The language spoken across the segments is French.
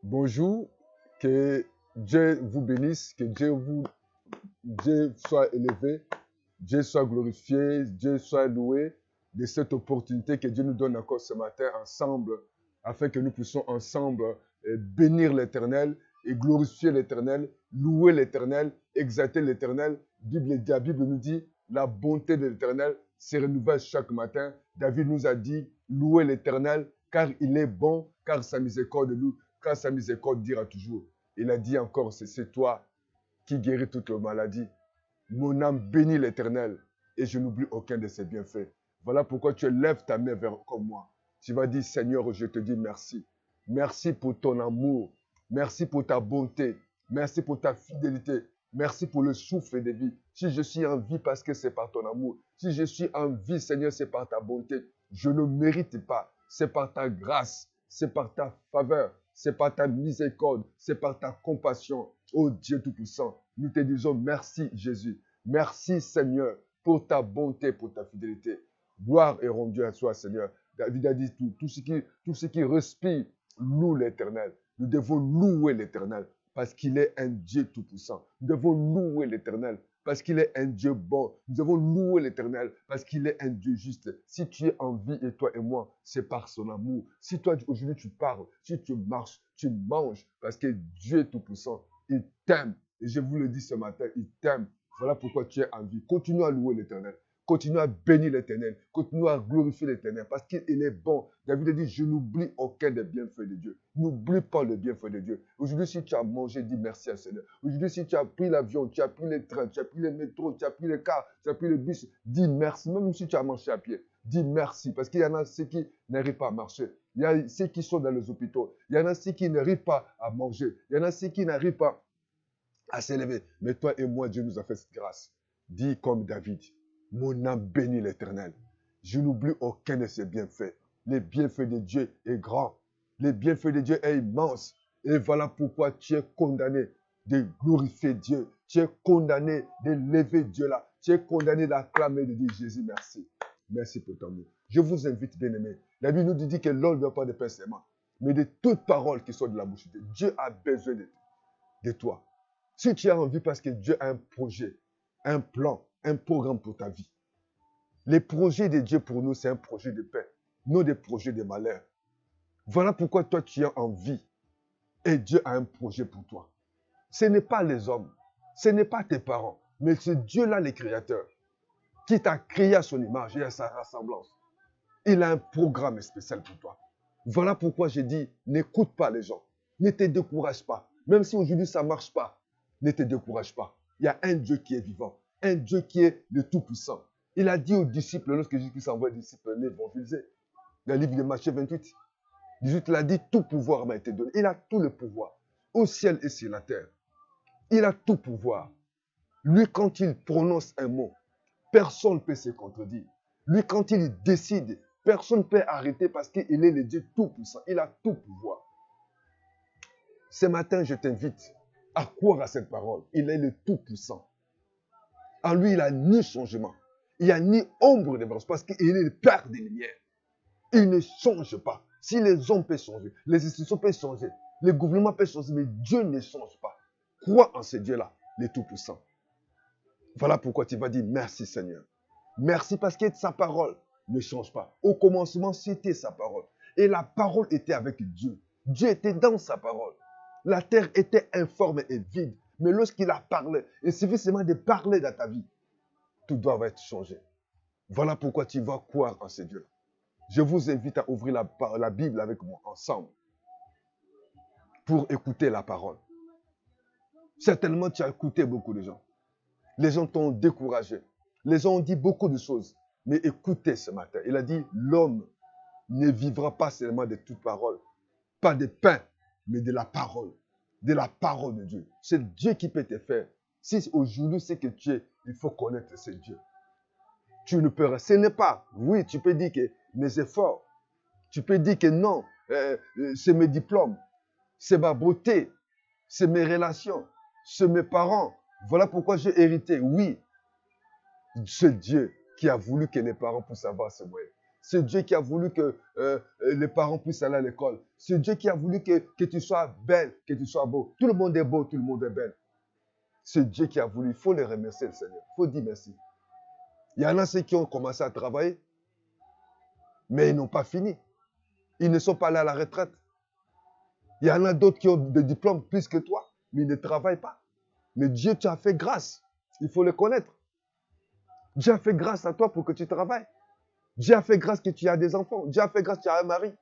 Bonjour, que Dieu vous bénisse, que Dieu soit élevé, Dieu soit glorifié, Dieu soit loué de cette opportunité que Dieu nous donne encore ce matin ensemble, afin que nous puissions ensemble bénir l'Éternel et glorifier l'Éternel, louer l'Éternel, exalter l'Éternel. La Bible nous dit, la bonté de l'Éternel se renouvelle chaque matin. David nous a dit, louez l'Éternel, car il est bon, car sa miséricorde nous, car sa miséricorde dira toujours. Il a dit encore, c'est toi qui guéris toutes les maladies. Mon âme bénit l'Éternel et je n'oublie aucun de ses bienfaits. Voilà pourquoi tu lèves ta main vers comme moi. Tu vas dire, Seigneur, je te dis merci. Merci pour ton amour. Merci pour ta bonté. Merci pour ta fidélité. Merci pour le souffle de vie. Si je suis en vie parce que c'est par ton amour. Si je suis en vie, Seigneur, c'est par ta bonté. Je ne mérite pas. C'est par ta grâce. C'est par ta faveur. C'est par ta miséricorde. C'est par ta compassion. Oh Dieu Tout-Puissant, nous te disons merci Jésus. Merci Seigneur pour ta bonté, pour ta fidélité. Gloire est rendue à toi Seigneur. David a dit tout ce qui respire, loue l'Éternel. Nous devons louer l'Éternel parce qu'il est un Dieu Tout-Puissant. Nous devons louer l'Éternel parce qu'il est un Dieu bon. Nous devons louer l'Éternel parce qu'il est un Dieu juste. Si tu es en vie et toi et moi, c'est par son amour. Si toi aujourd'hui tu parles, si tu marches, tu manges parce que Dieu est Tout-Puissant. Il t'aime. Et je vous le dis ce matin, il t'aime. Voilà pourquoi tu es en vie. Continue à louer l'Éternel. Continue à bénir l'Éternel. Continue à glorifier l'Éternel parce qu'il est bon. David a dit, je n'oublie aucun des bienfaits de Dieu. N'oublie pas le bienfait de Dieu. Aujourd'hui, si tu as mangé, dis merci à Seigneur. Aujourd'hui, si tu as pris l'avion, tu as pris les trains, tu as pris les métros, tu as pris les cars, tu as pris le bus, dis merci. Même si tu as marché à pied, dis merci. Parce qu'il y en a ceux qui n'arrivent pas à marcher. Il y a ceux qui sont dans les hôpitaux. Il y en a ceux qui n'arrivent pas à manger. Il y en a ceux qui n'arrivent pas à s'élever. Mais toi et moi, Dieu nous a fait cette grâce. Dis comme David, mon âme bénit l'Éternel. Je n'oublie aucun de ses bienfaits. Les bienfaits de Dieu est grand. Les bienfaits de Dieu est immense. Et voilà pourquoi tu es condamné de glorifier Dieu. Tu es condamné de lever Dieu là. Tu es condamné d'acclamer, de dire Jésus, merci. Merci pour ton amour. Je vous invite, bien-aimés. La Bible nous dit que l'homme ne veut pas de pain seulement, mais de toutes paroles qui sont de la bouche de Dieu. Dieu a besoin de toi. Si tu as envie parce que Dieu a un projet, un plan, un programme pour ta vie. Les projets de Dieu pour nous, c'est un projet de paix, non des projets de malheur. Voilà pourquoi toi, tu as envie et Dieu a un projet pour toi. Ce n'est pas les hommes, ce n'est pas tes parents, mais c'est Dieu-là, le Créateur, qui t'a créé à son image et à sa ressemblance. Il a un programme spécial pour toi. Voilà pourquoi je dis, n'écoute pas les gens. Ne te décourage pas. Même si aujourd'hui ça ne marche pas, ne te décourage pas. Il y a un Dieu qui est vivant, un Dieu qui est le Tout-Puissant. Il a dit aux disciples, lorsque Jésus envoie les disciples l'évangéliser, dans le livre de Matthieu 28, Jésus l'a dit, tout pouvoir m'a été donné. Il a tout le pouvoir, au ciel et sur la terre. Il a tout pouvoir. Lui, quand il prononce un mot, personne ne peut se contredire. Lui, quand il décide, personne ne peut arrêter parce qu'il est le Dieu Tout-Puissant. Il a tout pouvoir. Ce matin, je t'invite à croire à cette parole. Il est le Tout-Puissant. En lui, il n'y a ni changement. Il n'y a ni ombre de blanche parce qu'il est le Père des Lumières. Il ne change pas. Si les hommes peuvent changer, les institutions peuvent changer, les gouvernements peuvent changer, mais Dieu ne change pas. Crois en ce Dieu-là, le Tout-Puissant. Voilà pourquoi tu vas dire merci Seigneur. Merci parce que sa parole ne change pas. Au commencement, c'était sa parole. Et la parole était avec Dieu. Dieu était dans sa parole. La terre était informe et vide. Mais lorsqu'il a parlé, il suffit seulement de parler dans ta vie. Tout doit être changé. Voilà pourquoi tu vas croire en ce Dieu. Je vous invite à ouvrir la Bible avec moi ensemble pour écouter la parole. Certainement, tu as écouté beaucoup de gens. Les gens t'ont découragé. Les gens ont dit beaucoup de choses. Mais écoutez ce matin. Il a dit, l'homme ne vivra pas seulement de toute parole. Pas de pain, mais de la parole. De la parole de Dieu. C'est Dieu qui peut te faire. Si aujourd'hui c'est que tu es, il faut connaître ce Dieu. Tu ne peux pas. Ce n'est pas. Oui, tu peux dire que mes efforts. Tu peux dire que non. C'est mes diplômes. C'est ma beauté. C'est mes relations. C'est mes parents. Voilà pourquoi j'ai hérité. Oui, c'est Dieu qui a voulu que les parents puissent avoir ce moyen. C'est Dieu qui a voulu que les parents puissent aller à l'école. C'est Dieu qui a voulu que tu sois belle, que tu sois beau. Tout le monde est beau, tout le monde est belle. C'est Dieu qui a voulu. Il faut les remercier, le Seigneur. Il faut dire merci. Il y en a ceux qui ont commencé à travailler, mais ils n'ont pas fini. Ils ne sont pas allés à la retraite. Il y en a d'autres qui ont des diplômes plus que toi, mais ils ne travaillent pas. Mais Dieu t'a fait grâce. Il faut le connaître. Dieu a fait grâce à toi pour que tu travailles. Dieu a fait grâce que tu as des enfants. Dieu a fait grâce que tu as un mari.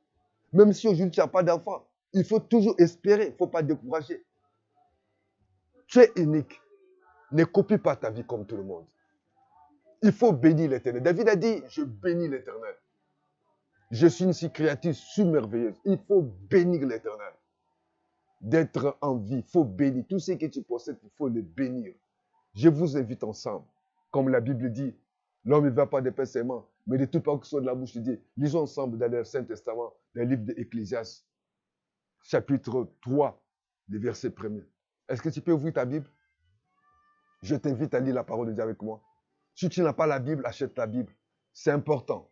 Même si aujourd'hui tu n'as pas d'enfants, il faut toujours espérer. Il ne faut pas décourager. Tu es unique. Ne copie pas ta vie comme tout le monde. Il faut bénir l'Éternel. David a dit, je bénis l'Éternel. Je suis une créature merveilleuse. Il faut bénir l'Éternel. D'être en vie, il faut bénir. Tout ce que tu possèdes, il faut le bénir. Je vous invite ensemble. Comme la Bible dit, l'homme ne va pas de pain seulement, mais de toute part qui sont de la bouche de Dieu. Lisons ensemble dans le Saint-Testament, dans le livre d'Ecclésiaste, chapitre 3, le verset 1er. Est-ce que tu peux ouvrir ta Bible? Je t'invite à lire la parole de Dieu avec moi. Si tu n'as pas la Bible, achète la Bible. C'est important.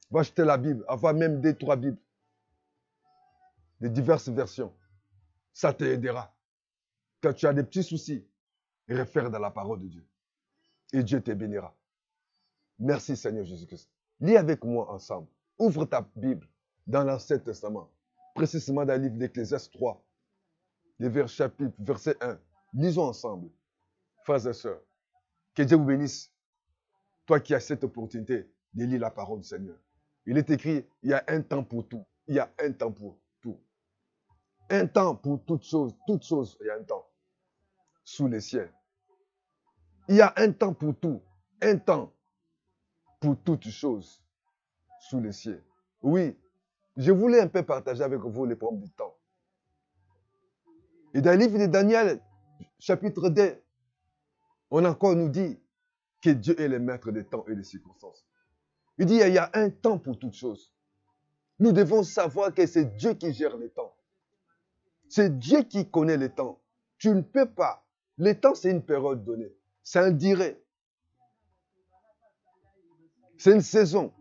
Va acheter la Bible, avoir même 2-3 Bibles, de diverses versions. Ça t'aidera. Quand tu as des petits soucis, réfère dans la parole de Dieu. Et Dieu te bénira. Merci Seigneur Jésus-Christ. Lis avec moi ensemble. Ouvre ta Bible dans l'Ancien Testament. Précisément dans le livre d'Ecclésiaste 3. Verset 1. Lisons ensemble. Frères et sœurs. Que Dieu vous bénisse. Toi qui as cette opportunité de lire la parole du Seigneur. Il est écrit, il y a un temps pour tout. Il y a un temps pour tout. Un temps pour toutes choses. Toutes choses, il y a un temps. Sous les ciels. Il y a un temps pour tout. Un temps pour toutes choses. Sous les ciels. Oui, je voulais un peu partager avec vous les problèmes du temps. Et dans le livre de Daniel, chapitre 2, on encore nous dit que Dieu est le maître des temps et des circonstances. Il dit il y a un temps pour toutes choses. Nous devons savoir que c'est Dieu qui gère les temps. C'est Dieu qui connaît les temps. Tu ne peux pas. Le temps, c'est une période donnée. C'est un durée. C'est une saison.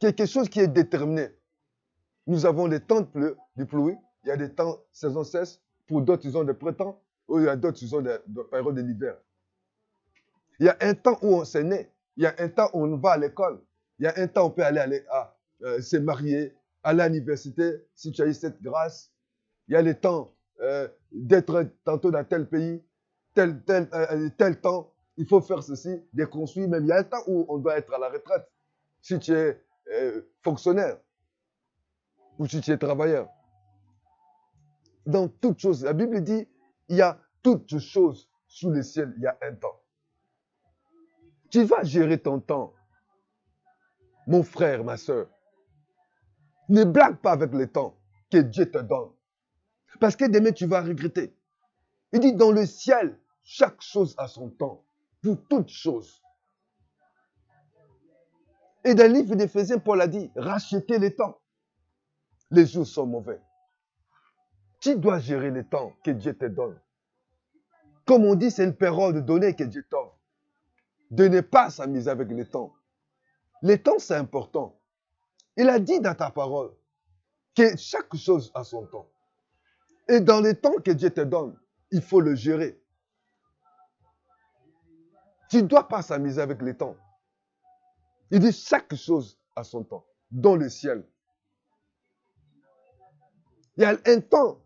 Quelque chose qui est déterminé. Nous avons des temps de pluie. Il y a des temps saison sèche. Pour d'autres, ils ont des printemps. Ou il y a d'autres, ils ont des périodes de l'hiver. Il y a un temps où on s'est né. Il y a un temps où on va à l'école. Il y a un temps où on peut aller se marier, aller à l'université, si tu as eu cette grâce. Il y a le temps d'être tantôt dans tel pays, tel temps. Il faut faire ceci, de construire. Même il y a un temps où on doit être à la retraite. Si tu es fonctionnaire ou si tu es travailleur. Dans toutes choses, la Bible dit, il y a toutes choses sous le ciel, il y a un temps. Tu vas gérer ton temps. Mon frère, ma soeur. Ne blague pas avec le temps que Dieu te donne. Parce que demain, tu vas regretter. Il dit, dans le ciel, chaque chose a son temps. Pour toutes choses. Et dans le livre d'Éphésiens, Paul a dit, rachetez le temps. Les jours sont mauvais. Tu dois gérer le temps que Dieu te donne. Comme on dit, c'est une période donnée que Dieu t'offre. De ne pas s'amuser avec le temps. Le temps, c'est important. Il a dit dans ta parole que chaque chose a son temps. Et dans le temps que Dieu te donne, il faut le gérer. Tu ne dois pas s'amuser avec le temps. Il dit chaque chose a son temps. Dans le ciel. Il y a un temps,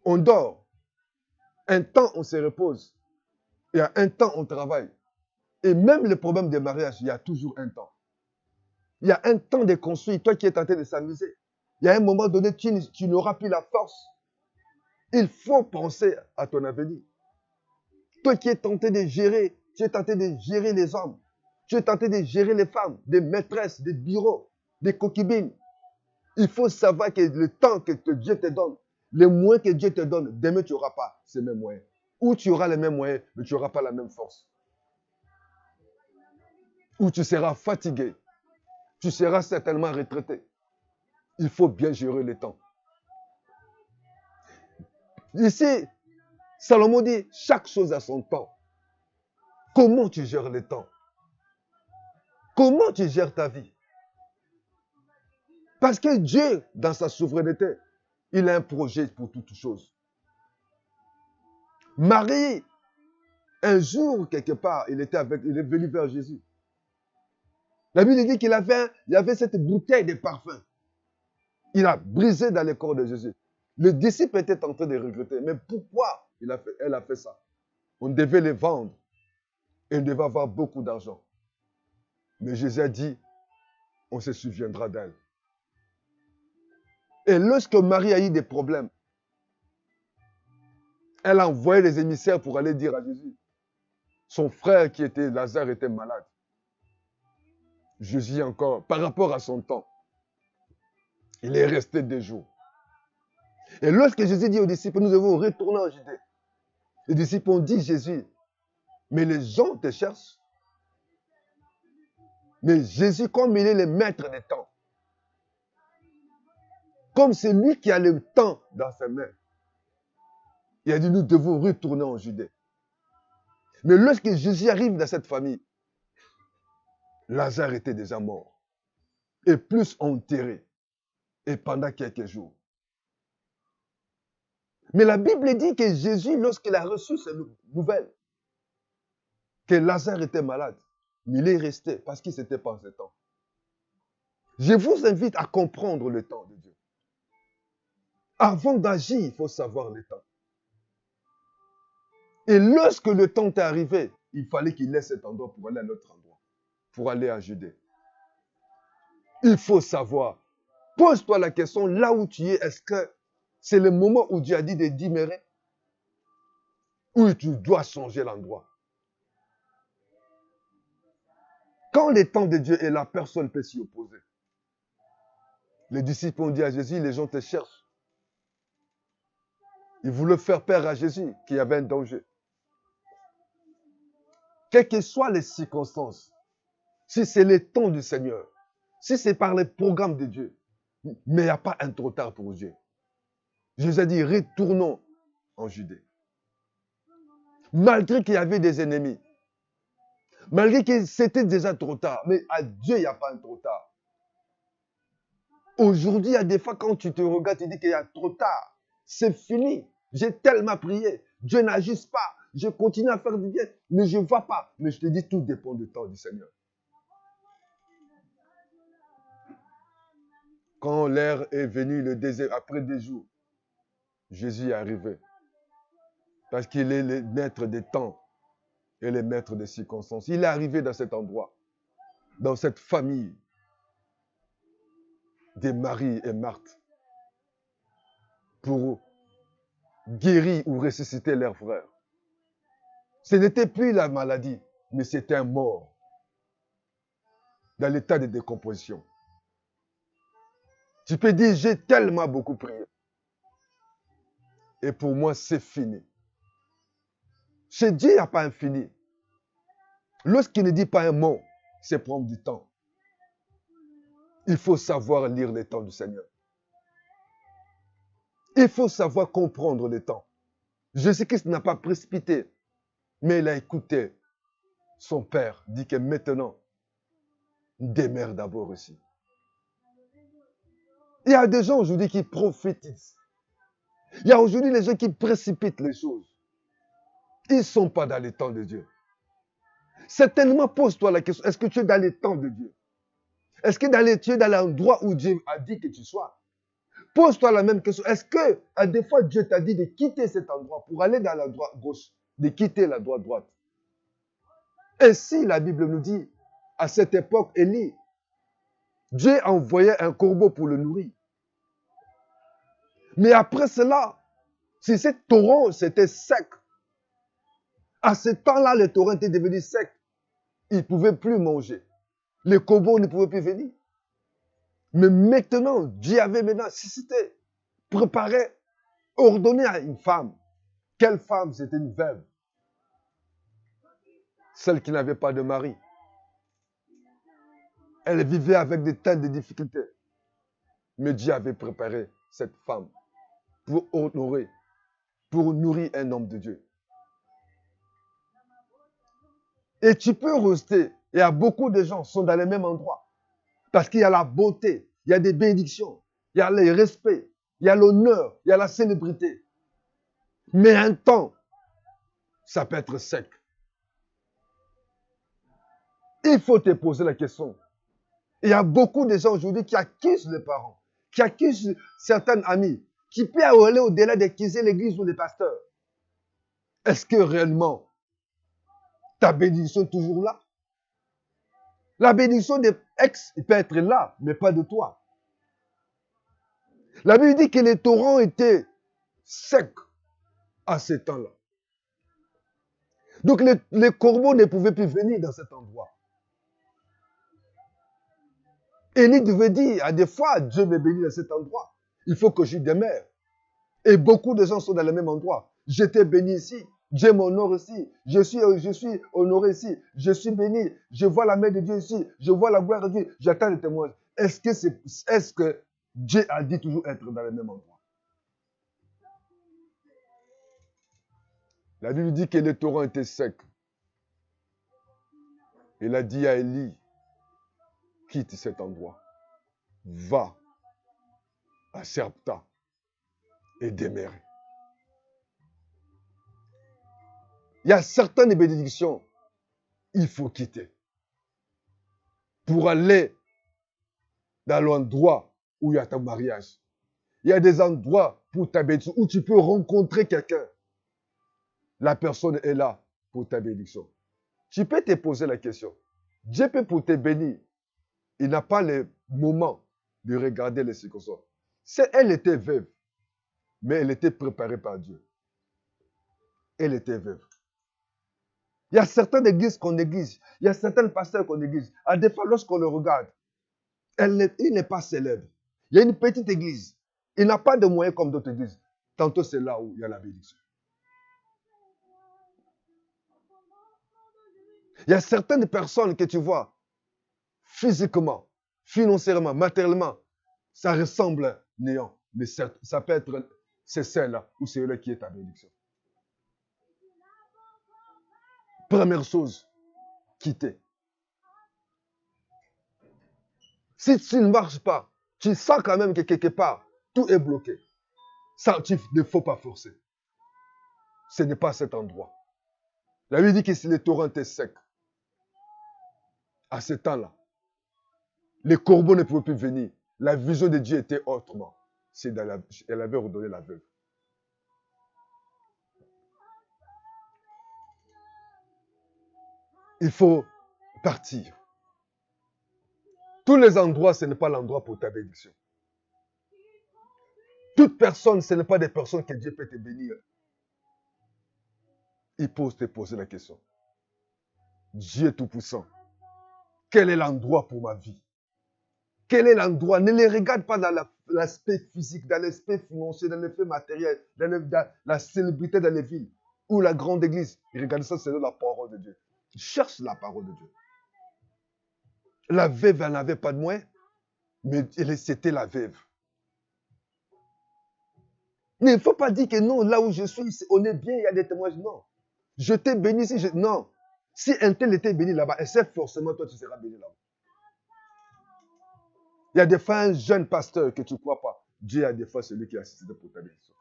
on dort. Un temps, on se repose. Il y a un temps, on travaille. Et même le problème des mariages, il y a toujours un temps. Il y a un temps de construire. Toi qui es tenté de s'amuser. Il y a un moment donné, tu n'auras plus la force. Il faut penser à ton avenir. Toi qui es tenté de gérer, tu es tenté de gérer les hommes. Tu es tenté de gérer les femmes, des maîtresses, des bureaux, des concubines. Il faut savoir que le temps que Dieu te donne, les moyens que Dieu te donne, demain tu n'auras pas ces mêmes moyens. Ou tu auras les mêmes moyens, mais tu n'auras pas la même force. Ou tu seras fatigué. Tu seras certainement retraité. Il faut bien gérer le temps. Ici, Salomon dit, chaque chose a son temps. Comment tu gères le temps? Comment tu gères ta vie? Parce que Dieu, dans sa souveraineté, il a un projet pour toutes choses. Marie, un jour, quelque part, il est venu vers Jésus. La Bible dit qu'il y avait cette bouteille de parfum. Il a brisé dans le corps de Jésus. Le disciple était en train de regretter. Mais pourquoi elle a fait ça? On devait les vendre. Et on devait avoir beaucoup d'argent. Mais Jésus a dit, on se souviendra d'elle. Et lorsque Marie a eu des problèmes, elle a envoyé les émissaires pour aller dire à Jésus, son frère qui était Lazare était malade. Jésus encore, par rapport à son temps, il est resté 2 jours. Et lorsque Jésus dit aux disciples, nous devons retourner en Judée, les disciples ont dit, Jésus, mais les gens te cherchent. Mais Jésus, comme il est le maître des temps, comme c'est lui qui a le temps dans ses mains, il a dit, nous devons retourner en Judée. Mais lorsque Jésus arrive dans cette famille, Lazare était déjà mort. Et plus enterré. Et pendant quelques jours. Mais la Bible dit que Jésus, lorsqu'il a reçu cette nouvelle, que Lazare était malade, il est resté parce qu'il s'était passé le temps. Je vous invite à comprendre le temps de Dieu. Avant d'agir, il faut savoir le temps. Et lorsque le temps est arrivé, il fallait qu'il laisse cet endroit pour aller à l'autre endroit, pour aller à Judée. Il faut savoir. Pose-toi la question, là où tu es, est-ce que c'est le moment où Dieu a dit de demeurer? Ou tu dois changer l'endroit? Quand le temps de Dieu est là, personne ne peut s'y opposer. Les disciples ont dit à Jésus, les gens te cherchent. Ils voulaient faire peur à Jésus, qu'il y avait un danger. Quelles que soient les circonstances, si c'est le temps du Seigneur, si c'est par les programmes de Dieu, mais il n'y a pas un trop tard pour Dieu. Jésus a dit, retournons en Judée. Malgré qu'il y avait des ennemis, malgré que c'était déjà trop tard, mais à Dieu, il n'y a pas un trop tard. Aujourd'hui, il y a des fois quand tu te regardes, tu dis qu'il y a trop tard. C'est fini. J'ai tellement prié. Dieu n'agisse pas. Je continue à faire du bien, mais je ne vois pas. Mais je te dis, tout dépend du temps du Seigneur. Quand l'heure est venue, le désert, après 2 jours, Jésus est arrivé. Parce qu'il est le maître des temps et le maître des circonstances. Il est arrivé dans cet endroit, dans cette famille de Marie et Marthe, pour guérir ou ressusciter leurs frères. Ce n'était plus la maladie, mais c'était un mort dans l'état de décomposition. Tu peux dire, j'ai tellement beaucoup prié. Et pour moi, c'est fini. Chez Dieu, il n'y a pas infini. Lorsqu'il ne dit pas un mot, c'est prendre du temps. Il faut savoir lire les temps du Seigneur. Il faut savoir comprendre les temps. Jésus-Christ n'a pas précipité, mais il a écouté son Père, dit que maintenant, demeure d'abord ici. Il y a des gens aujourd'hui qui prophétisent. Il y a aujourd'hui les gens qui précipitent les choses. Ils ne sont pas dans les temps de Dieu. Certainement, pose-toi la question, est-ce que tu es dans les temps de Dieu? Est-ce que tu es dans l'endroit où Dieu a dit que tu sois? Pose-toi la même question. Est-ce que, à des fois, Dieu t'a dit de quitter cet endroit pour aller dans la droite gauche, de quitter la droite? Et si la Bible nous dit, à cette époque, Élie, Dieu envoyait un corbeau pour le nourrir. Mais après cela, si ce torrent c'était sec, à ce temps-là, le torrent était devenu sec. Il ne pouvait plus manger. Les corbeaux ne pouvaient plus venir. Mais maintenant, Dieu avait maintenant suscité, préparé, ordonné à une femme. Quelle femme? C'était une veuve. Celle qui n'avait pas de mari. Elle vivait avec des tas de difficultés. Mais Dieu avait préparé cette femme pour honorer, pour nourrir un homme de Dieu. Et tu peux rester Il y a beaucoup de gens qui sont dans le même endroit. Parce qu'il y a la beauté, il y a des bénédictions, il y a le respect, il y a l'honneur, il y a la célébrité. Mais un temps, ça peut être sec. Il faut te poser la question. Il y a beaucoup de gens aujourd'hui qui accusent les parents, qui accusent certains amis, qui peuvent aller au-delà d'accuser l'église ou les pasteurs. Est-ce que réellement, ta bénédiction est toujours là? La bénédiction des ex peut être là, mais pas de toi. La Bible dit que les torrents étaient secs à ce temps-là. Donc les corbeaux ne pouvaient plus venir dans cet endroit. Élie devait dire, à des fois, Dieu me bénit dans cet endroit. Il faut que je demeure. Et beaucoup de gens sont dans le même endroit. J'étais béni ici. Dieu m'honore ici. Je suis honoré ici. Je suis béni. Je vois la main de Dieu ici. Je vois la gloire de Dieu. J'attends le témoignage. Est-ce que Dieu a dit toujours être dans le même endroit? La Bible dit que les torrents étaient secs. Il a dit à Élie, quitte cet endroit. Va à Serpta et demeure. Il y a certaines bénédictions, il faut quitter pour aller dans l'endroit où il y a ton mariage. Il y a des endroits pour ta bénédiction où tu peux rencontrer quelqu'un. La personne est là pour ta bénédiction. Tu peux te poser la question. Dieu peut pour te bénir. Il n'a pas le moment de regarder les circonstances. Elle était veuve, mais elle était préparée par Dieu. Elle était veuve. Il y a certaines églises qu'on néglige. Il y a certains pasteurs qu'on néglige. À des fois, lorsqu'on le regarde, il n'est pas célèbre. Il y a une petite église. Il n'a pas de moyens comme d'autres églises. Tantôt, c'est là où il y a la bénédiction. Il y a certaines personnes que tu vois, physiquement, financièrement, matériellement, ça ressemble à néant. Mais ça peut être, c'est celle-là ou c'est là qui est ta bénédiction. Première chose, quitter. Si tu ne marches pas, tu sens quand même que quelque part, tout est bloqué. Ça, il ne faut pas forcer. Ce n'est pas cet endroit. La Bible dit que si les torrents étaient secs, à ce temps-là, les corbeaux ne pouvaient plus venir. La vision de Dieu était autrement. Elle avait ordonné la veuve. Il faut partir. Tous les endroits, ce n'est pas l'endroit pour ta bénédiction. Toute personne, ce n'est pas des personnes que Dieu peut te bénir. Il faut te poser la question. Dieu Tout-Puissant, quel est l'endroit pour ma vie? Quel est l'endroit? Ne les regarde pas dans l'aspect physique, dans l'aspect financier, dans l'aspect matériel, dans la célébrité dans les villes ou la grande église. Et regarde ça, c'est la parole de Dieu. Cherche la parole de Dieu. La veuve, elle n'avait pas de moyens, mais c'était la veuve. Mais il ne faut pas dire que non, là où je suis, on est bien, il y a des témoignages. Non. Je t'ai béni ici. Non. Si un tel était béni là-bas, et c'est forcément toi, tu seras béni là-bas. Il y a des fois un jeune pasteur que tu ne crois pas. Dieu a des fois celui qui a assisté pour ta bénédiction.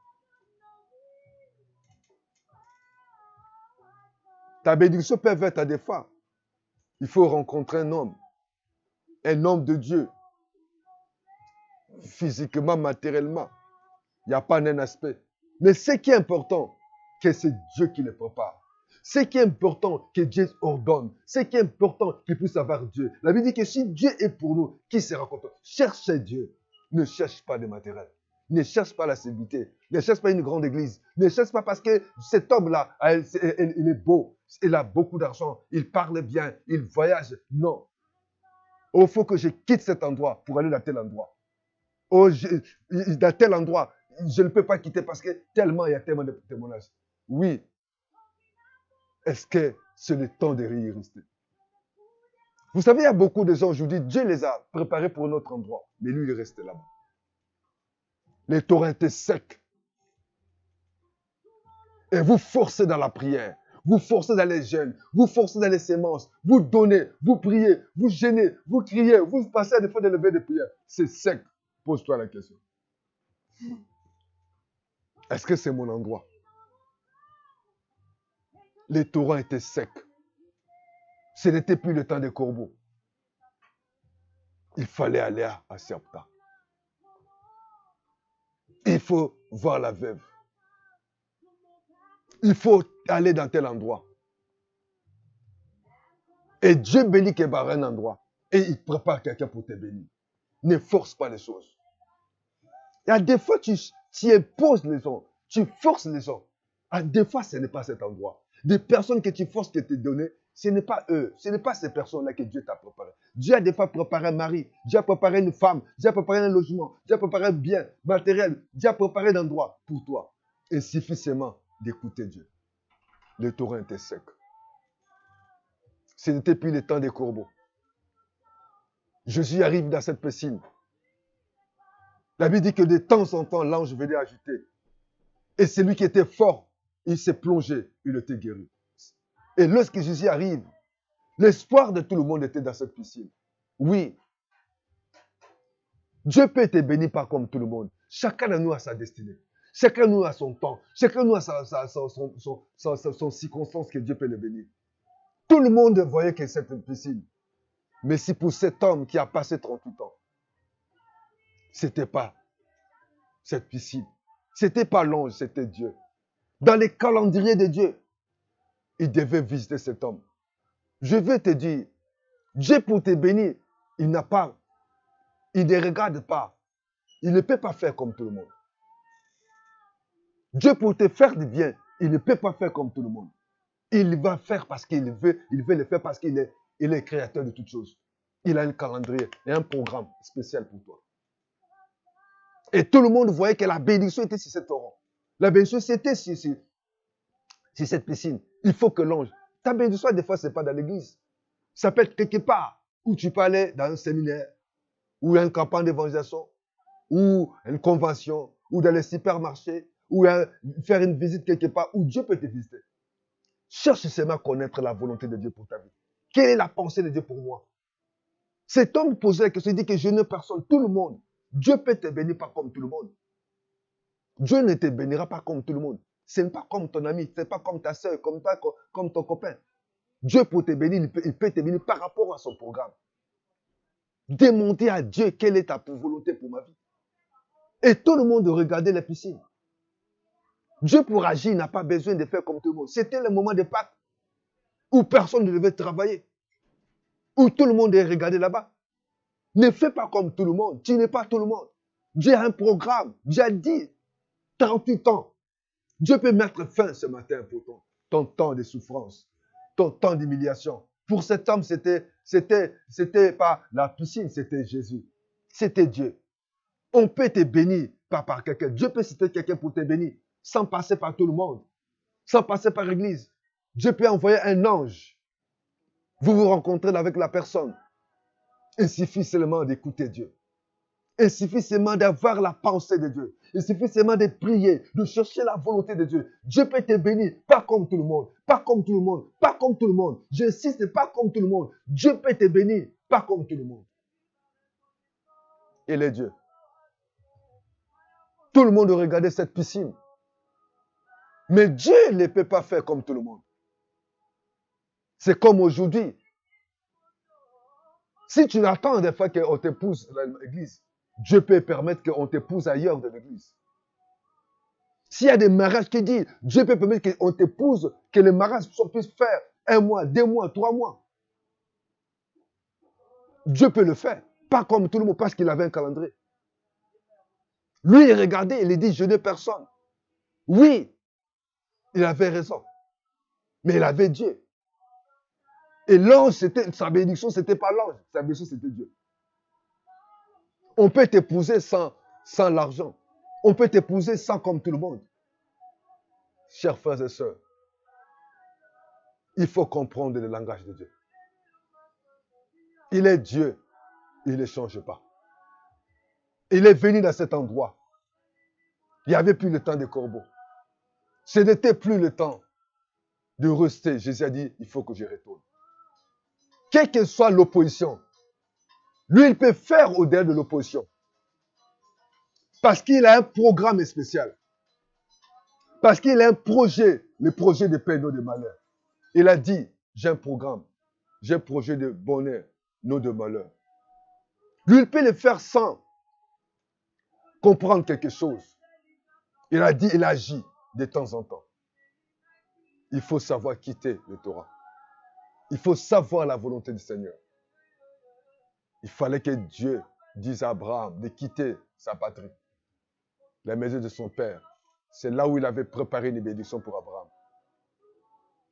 Ta bénédiction peut être à des fois. Il faut rencontrer un homme de Dieu, physiquement, matériellement. Il n'y a pas un aspect. Mais ce qui est important, que c'est Dieu qui le prépare. Ce qui est important, que Dieu ordonne. Ce qui est important, qu'il puisse avoir Dieu. La Bible dit que si Dieu est pour nous, qui sera contre nous? Cherchez Dieu. Ne cherche pas de matériel. Ne cherche pas la célébrité. Ne cherche pas une grande église. Ne cherche pas parce que cet homme-là, il est beau. Il a beaucoup d'argent. Il parle bien. Il voyage. Non. Il faut que je quitte cet endroit pour aller dans tel endroit. Dans tel endroit, je ne peux pas quitter parce que tellement il y a tellement de témoignages. Oui. Est-ce que c'est le temps de y rester? Vous savez, il y a beaucoup de gens aujourd'hui, Dieu les a préparés pour un autre endroit. Mais lui, il est resté là-bas. Les torrents étaient secs. Et vous forcez dans la prière. vous forcez dans les jeûnes, vous forcez dans les sémences, vous donnez, vous priez, vous gênez, vous criez, vous passez à des fois de lever de prière. C'est sec. Pose-toi la question. Est-ce que c'est mon endroit? Les torrents étaient secs. Ce n'était plus le temps des corbeaux. Il fallait aller à Serpta. Il faut voir la veuve. Il faut aller dans tel endroit. Et Dieu bénit Kébar un endroit. Et il prépare quelqu'un pour te bénir. Ne force pas les choses. Il y a des fois, tu imposes les gens. Tu forces les gens. Des fois, ce n'est pas cet endroit. Des personnes que tu forces de te donner, ce n'est pas eux. Ce n'est pas ces personnes-là que Dieu t'a préparé. Dieu a des fois préparé un mari. Dieu a préparé une femme. Dieu a préparé un logement. Dieu a préparé un bien matériel. Dieu a préparé un endroit pour toi. Il suffit seulement d'écouter Dieu. Le torrent était sec. Ce n'était plus le temps des corbeaux. Jésus arrive dans cette piscine. La Bible dit que de temps en temps, l'ange venait ajouter. Et celui qui était fort, il s'est plongé, il était guéri. Et lorsque Jésus arrive, l'espoir de tout le monde était dans cette piscine. Oui, Dieu peut te bénir pas comme tout le monde. Chacun de nous a sa destinée. Chacun de nous a son temps. Chacun de nous a son circonstance que Dieu peut le bénir. Tout le monde voyait que c'était une piscine. Mais si pour cet homme qui a passé 38 ans, ce n'était pas cette piscine. Ce n'était pas l'ange, c'était Dieu. Dans les calendriers de Dieu, il devait visiter cet homme. Je veux te dire, Dieu pour te bénir, il ne regarde pas. Il ne peut pas faire comme tout le monde. Dieu pour te faire du bien, il ne peut pas faire comme tout le monde. Il va faire parce qu'il veut le faire parce qu'il est créateur de toutes choses. Il a un calendrier et un programme spécial pour toi. Et tout le monde voyait que la bénédiction était sur cet torrent. La bénédiction, c'était sur cette piscine. Il faut que l'ange... Ta bénédiction, des fois, ce n'est pas dans l'église. Ça peut être quelque part où tu peux aller dans un séminaire, ou une campagne d'évangélisation, ou une convention, ou dans les supermarchés, ou faire une visite quelque part où Dieu peut te visiter. Cherche seulement à connaître la volonté de Dieu pour ta vie. Quelle est la pensée de Dieu pour moi? Cet homme posait la question, il dit que je ne personne, tout le monde. Dieu peut te bénir pas comme tout le monde. Dieu ne te bénira pas comme tout le monde. Ce n'est pas comme ton ami, ce n'est pas comme ta soeur, comme ton copain. Dieu pour te bénir, il peut te bénir par rapport à son programme. Demander à Dieu quelle est ta volonté pour ma vie. Et tout le monde regardait la piscine. Dieu pour agir n'a pas besoin de faire comme tout le monde. C'était le moment de Pâques où personne ne devait travailler. Où tout le monde est regardé là-bas. Ne fais pas comme tout le monde. Tu n'es pas tout le monde. Dieu a un programme. Dieu a dit 38 ans. Dieu peut mettre fin ce matin pour ton temps de souffrance, ton temps d'humiliation. Pour cet homme, c'était pas la piscine, c'était Jésus. C'était Dieu. On peut te bénir par quelqu'un. Dieu peut citer quelqu'un pour te bénir sans passer par tout le monde, sans passer par l'église. Dieu peut envoyer un ange. Vous vous rencontrez avec la personne. Il suffit seulement d'écouter Dieu. Il suffit seulement d'avoir la pensée de Dieu. Il suffit seulement de prier, de chercher la volonté de Dieu. Dieu peut te bénir, pas comme tout le monde, pas comme tout le monde, pas comme tout le monde. J'insiste, pas comme tout le monde. Dieu peut te bénir, pas comme tout le monde. Il est Dieu. Tout le monde regardait cette piscine. Mais Dieu ne peut pas faire comme tout le monde. C'est comme aujourd'hui. Si tu attends des fois qu'on t'épouse dans l'église, Dieu peut permettre qu'on t'épouse ailleurs de l'église. S'il y a des mariages qui disent, Dieu peut permettre qu'on t'épouse, que le mariage puisse faire 1 mois, 2 mois, 3 mois. Dieu peut le faire. Pas comme tout le monde, parce qu'il avait un calendrier. Lui, il regardait, il dit, je n'ai personne. Oui, il avait raison. Mais il avait Dieu. Et l'ange, sa bénédiction, ce n'était pas l'ange. Sa bénédiction, c'était Dieu. On peut t'épouser sans l'argent. On peut t'épouser sans comme tout le monde. Chers frères et sœurs, il faut comprendre le langage de Dieu. Il est Dieu. Il ne change pas. Il est venu dans cet endroit. Il n'y avait plus le temps des corbeaux. Ce n'était plus le temps de rester. Jésus a dit, il faut que je retourne. Quelle que soit l'opposition, lui, il peut faire au-delà de l'opposition. Parce qu'il a un programme spécial. Parce qu'il a un projet, le projet de paix, non de malheur. Il a dit, j'ai un programme, j'ai un projet de bonheur, non de malheur. Lui, il peut le faire sans comprendre quelque chose. Il a dit, il agit de temps en temps. Il faut savoir quitter le Torah. Il faut savoir la volonté du Seigneur. Il fallait que Dieu dise à Abraham de quitter sa patrie, la maison de son père. C'est là où il avait préparé une bénédiction pour Abraham.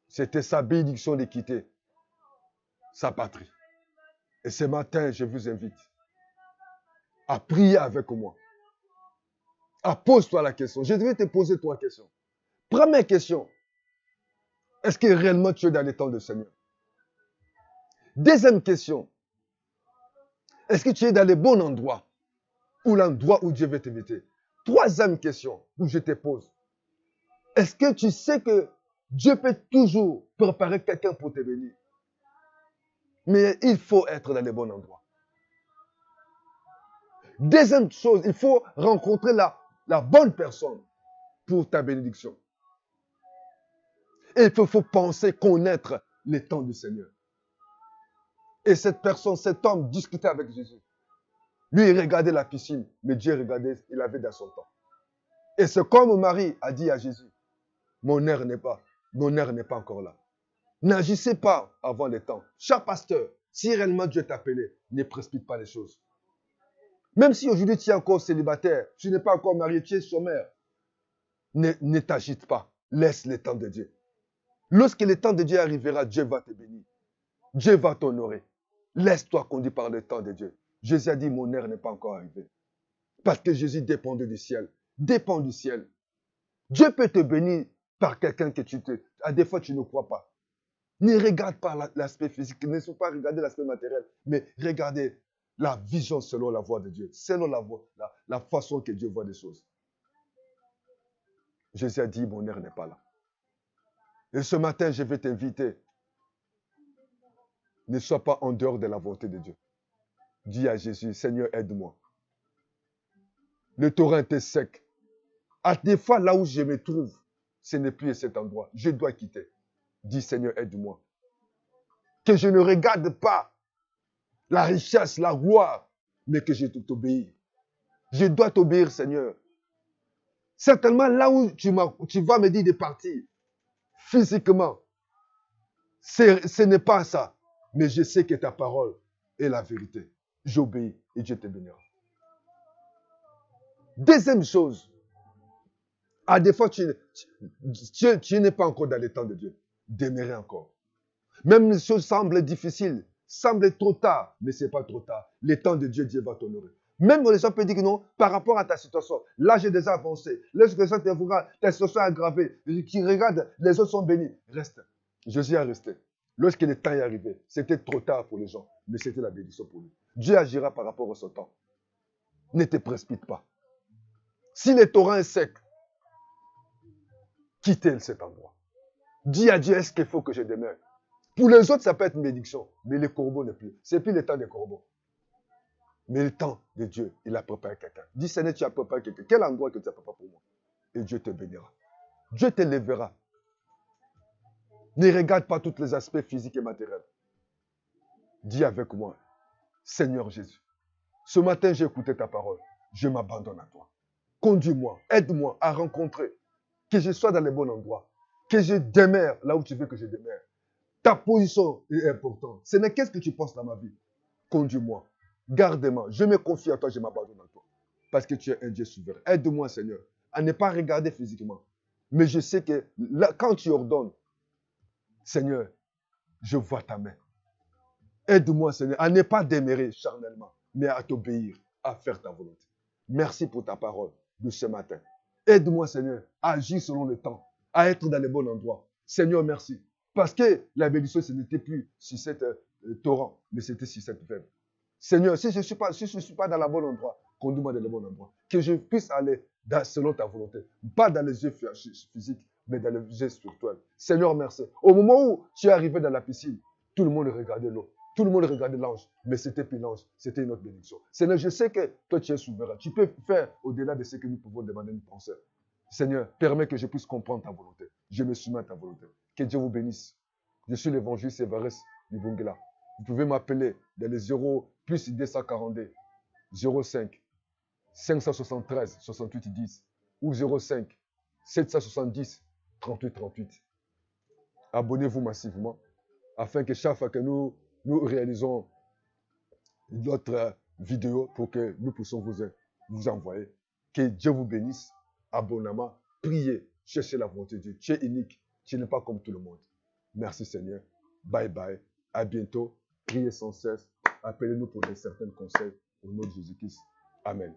C'était sa bénédiction de quitter sa patrie. Et ce matin, je vous invite à prier avec moi. Pose-toi la question. Je vais te poser trois questions. Première question. Est-ce que réellement tu es dans les temps du Seigneur? Deuxième question. Est-ce que tu es dans le bon endroit? Ou l'endroit où Dieu veut t'inviter? Troisième question que je te pose. Est-ce que tu sais que Dieu peut toujours préparer quelqu'un pour te bénir? Mais il faut être dans le bon endroit. Deuxième chose, il faut rencontrer la bonne personne pour ta bénédiction. Et il faut penser, connaître les temps du Seigneur. Et cette personne, cet homme discutait avec Jésus. Lui, il regardait la piscine, mais Dieu regardait, il avait dans son temps. Et c'est comme Marie a dit à Jésus, mon heure n'est pas encore là. N'agissez pas avant le temps. Cher pasteur, si réellement Dieu t'a appelé, ne précipite pas les choses. Même si aujourd'hui tu es encore célibataire, tu n'es pas encore marié, tu es sommaire, ne t'agite pas. Laisse le temps de Dieu. Lorsque le temps de Dieu arrivera, Dieu va te bénir. Dieu va t'honorer. Laisse-toi conduire par le temps de Dieu. Jésus a dit, mon heure n'est pas encore arrivée. Parce que Jésus dépendait du ciel. Dépend du ciel. Dieu peut te bénir par quelqu'un que à des fois tu ne crois pas. Ne regarde pas l'aspect physique, ne faut pas regarder l'aspect matériel, mais regardez la vision selon la voie de Dieu, selon la façon que Dieu voit des choses. Jésus a dit, mon heure n'est pas là. Et ce matin, je vais t'inviter. Ne sois pas en dehors de la volonté de Dieu. Dis à Jésus, Seigneur, aide-moi. Le torrent est sec. À des fois, là où je me trouve, ce n'est plus cet endroit. Je dois quitter. Dis, Seigneur, aide-moi. Que je ne regarde pas la richesse, la gloire, mais que je t'obéis. Je dois t'obéir, Seigneur. Certainement, là où tu vas me dire de partir, physiquement, ce n'est pas ça. Mais je sais que ta parole est la vérité. J'obéis et Dieu te bénira. Deuxième chose, à des fois, tu n'es pas encore dans le temps de Dieu. Demeurer encore. Même les choses semblent difficiles, semblent trop tard, mais ce n'est pas trop tard. Le temps de Dieu, Dieu va t'honorer. Même les gens peuvent dire que non, par rapport à ta situation, là j'ai déjà avancé. Lorsque les gens te voient, ta situation est aggravée, qui regardent, les autres sont bénis. Reste. Jésus a resté. Lorsque le temps est arrivé, c'était trop tard pour les gens, mais c'était la bénédiction pour lui. Dieu agira par rapport à son temps. Ne te précipite pas. Si le torrent est sec, quittez cet endroit. Dis à Dieu, est-ce qu'il faut que je demeure? Pour les autres, ça peut être une bénédiction, mais les corbeaux ne plus. C'est plus le temps des corbeaux. Mais le temps de Dieu, il a préparé quelqu'un. Dis, Seigneur, tu as préparé quelqu'un. Quel endroit que tu as préparé pour moi? Et Dieu te bénira. Dieu te lèvera. Ne regarde pas tous les aspects physiques et matériels. Dis avec moi, Seigneur Jésus, ce matin, j'ai écouté ta parole. Je m'abandonne à toi. Conduis-moi, aide-moi à rencontrer, que je sois dans le bon endroit, que je demeure là où tu veux que je demeure. Ta position est importante. Ce n'est qu'est-ce que tu penses dans ma vie. Conduis-moi, garde-moi. Je me confie à toi, je m'abandonne à toi. Parce que tu es un Dieu souverain. Aide-moi, Seigneur, à ne pas regarder physiquement. Mais je sais que là, quand tu ordonnes, Seigneur, je vois ta main. Aide-moi, Seigneur, à ne pas demeurer charnellement, mais à t'obéir, à faire ta volonté. Merci pour ta parole de ce matin. Aide-moi, Seigneur, à agir selon le temps, à être dans le bon endroit. Seigneur, merci. Parce que la bénédiction, ce n'était plus sur cette torrent, mais c'était sur cette fève. Seigneur, si je ne suis pas dans le bon endroit, conduis-moi dans le bon endroit. Que je puisse aller selon ta volonté. Pas dans les yeux physiques, mais dans le geste spirituel. Seigneur, merci. Au moment où tu es arrivé dans la piscine, tout le monde regardait l'eau. Tout le monde regardait l'ange, mais c'était plus l'ange, c'était une autre bénédiction. Seigneur, je sais que toi tu es souverain. Tu peux faire au-delà de ce que nous pouvons demander, nous penser. Seigneur, permets que je puisse comprendre ta volonté. Je me soumets à ta volonté. Que Dieu vous bénisse. Je suis l'évangile Sévarès Libongela. Vous pouvez m'appeler dans les 0 plus 242 05 573 68 10 ou 05 770 38 38. Abonnez-vous massivement afin que chaque fois que nous réalisons notre vidéo pour que nous puissions vous envoyer. Que Dieu vous bénisse abondamment. Priez, cherchez la volonté de Dieu. Tu es unique, tu n'es pas comme tout le monde. Merci Seigneur. Bye bye. À bientôt. Priez sans cesse. Appelez-nous pour certains conseils au nom de Jésus-Christ. Amen.